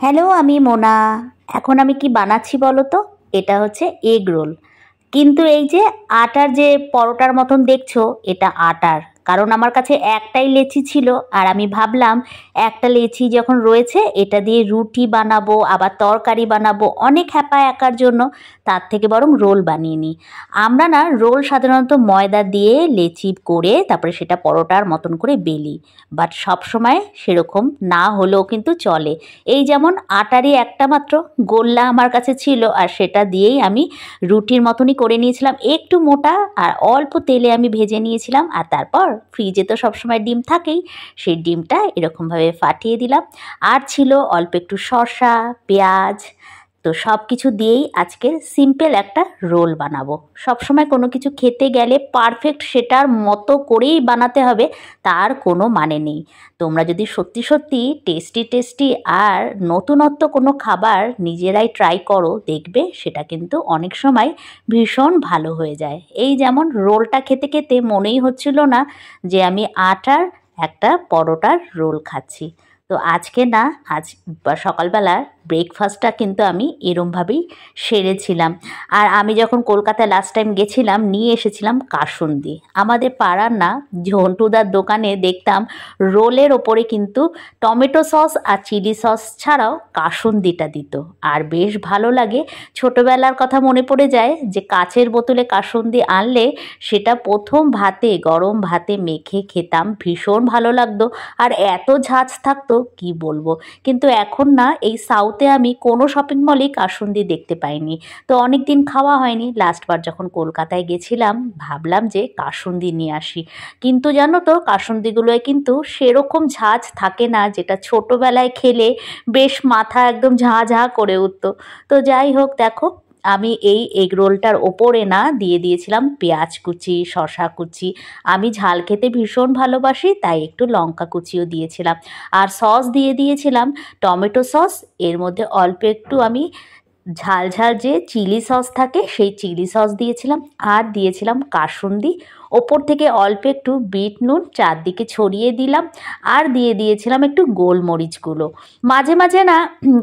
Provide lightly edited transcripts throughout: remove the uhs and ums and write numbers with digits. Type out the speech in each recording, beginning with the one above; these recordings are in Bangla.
হ্যালো, আমি মোনা। এখন আমি কি বানাচ্ছি বলো তো? এটা হচ্ছে এগ রোল। কিন্তু এই যে আটার যে পরোটার মতন দেখছো, এটা আটার। কারণ আমার কাছে একটাই লেচি ছিল, আর আমি ভাবলাম একটা লেচি যখন রয়েছে এটা দিয়ে রুটি বানাবো, আবার তরকারি বানাবো, অনেক হ্যাপা একার জন্য। তার থেকে বরং রোল বানিয়ে নিই। আমরা না রোল সাধারণত ময়দা দিয়ে লেচি করে তারপরে সেটা পরোটার মতন করে বেলি। বাট সবসময় সেরকম না হলেও কিন্তু চলে। এই যেমন আটারই একটা মাত্র গোল্লা আমার কাছে ছিল, আর সেটা দিয়েই আমি রুটির মতনই করে নিয়েছিলাম, একটু মোটা, আর অল্প তেলে আমি ভেজে নিয়েছিলাম। আর তারপর ফ্রিজে তো সবসময় ডিম থাকেই, সেই ডিমটা এরকমভাবে ফাটিয়ে দিলাম। আর ছিল অল্প একটু শসা, পেঁয়াজ। তো সব কিছু দিয়েই আজকের সিম্পল একটা রোল বানাবো। সবসময় কোনো কিছু খেতে গেলে পারফেক্ট সেটার মতো করেই বানাতে হবে, তার কোনো মানে নেই। তোমরা যদি সত্যি সত্যি টেস্টি টেস্টি আর নতুনত্ব কোনো খাবার নিজেরাই ট্রাই করো, দেখবে সেটা কিন্তু অনেক সময় ভীষণ ভালো হয়ে যায়। এই যেমন রোলটা খেতে খেতে মনেই হচ্ছিল না যে আমি আটার একটা পরোটার রোল খাচ্ছি। তো আজকে না, আজ সকালবেলার ব্রেকফাস্টটা কিন্তু আমি এরমভাবেই সেরেছিলাম। আর আমি যখন কলকাতায় লাস্ট টাইম গেছিলাম, নিয়ে এসেছিলাম কাসুন্দি। আমাদের পাড়ার না ঝন্টুদার দোকানে দেখতাম রোলের ওপরে কিন্তু টমেটো সস আর চিলি সস ছাড়াও কাসুন্দিটা দিত, আর বেশ ভালো লাগে। ছোটোবেলার কথা মনে পড়ে যায় যে কাচের বোতলে কাসুন্দি আনলে সেটা প্রথম ভাতে, গরম ভাতে মেখে খেতাম, ভীষণ ভালো লাগতো। আর এত ঝাঁঝ থাকতো কি বলবো। কিন্তু এখন না, এই সাউথে আমি কোনো শপিং মলেই কাসুন্দি দেখতে পাইনি। তো অনেক দিন খাওয়া হয়নি। লাস্টবার যখন কলকাতায় গেছিলাম ভাবলাম যে কাসুন্দি নিয়ে আসি। কিন্তু জানো তো, কাসুন্দিগুলোয় কিন্তু সেরকম ঝাঁঝ থাকে না, যেটা ছোটোবেলায় খেলে বেশ মাথা একদম ঝাঁ ঝাঁ করে উঠতো। তো যাই হোক, দেখো আমি এই এগ রোলটার ওপরে না দিয়ে দিয়েছিলাম পেঁয়াজ কুচি, শসা কুচি। আমি ঝাল খেতে ভীষণ ভালোবাসি, তাই একটু লঙ্কা কুচিও দিয়েছিলাম। আর সস দিয়ে দিয়েছিলাম টমেটো সস। এর মধ্যে অল্প একটু আমি ঝাল ঝাল যে চিলি সস থাকে সেই চিলি সস দিয়েছিলাম, আর দিয়েছিলাম কাসুন্দি। ওপর থেকে অল্প একটু বিট নুন চারদিকে ছড়িয়ে দিলাম, আর দিয়ে দিয়েছিলাম একটু গোলমরিচ গুঁড়ো। মাঝে মাঝে না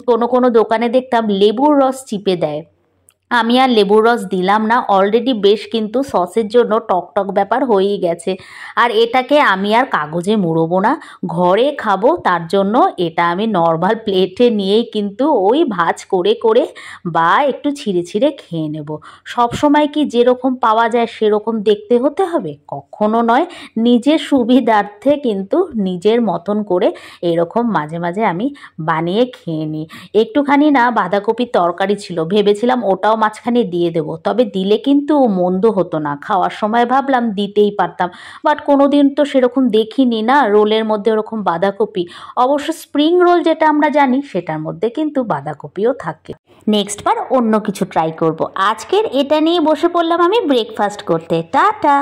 কোনো কোনো দোকানে দেখতাম লেবুর রস চিপে দেয়। আমি আর লেবুর রস দিলাম না, অলরেডি বেশ কিন্তু সসের জন্য টক টক ব্যাপার হয়েই গেছে। আর এটাকে আমি আর কাগজে মুড়বো না, ঘরে খাবো, তার জন্য এটা আমি নর্মাল প্লেটে নিয়েই কিন্তু ওই ভাঁজ করে করে বা একটু ছিঁড়ে ছিঁড়ে খেয়ে নেব। সব সময় কি যেরকম পাওয়া যায় সেরকম দেখতে হতে হবে? কখনো নয়। নিজের সুবিধার্থে কিন্তু নিজের মতন করে এরকম মাঝে মাঝে আমি বানিয়ে খেয়ে নিই। একটুখানি না বাঁধাকপির তরকারি ছিল, ভেবেছিলাম ওটাও মাঝখানে দিয়ে দেবো, তবে দিলে কিন্তু মন্দ হতো না। খাওয়ার সময় ভাবলাম দিতেই পারতাম, বাট কোনো দিন তো সেরকম দেখিনি না রোলের মধ্যে ওরকম বাঁধাকপি। অবশ্য স্প্রিং রোল যেটা আমরা জানি সেটার মধ্যে কিন্তু বাঁধাকপিও থাকে। নেক্সট বার অন্য কিছু ট্রাই করব। আজকের এটা নিয়ে বসে পড়লাম আমি ব্রেকফাস্ট করতে। টাটা।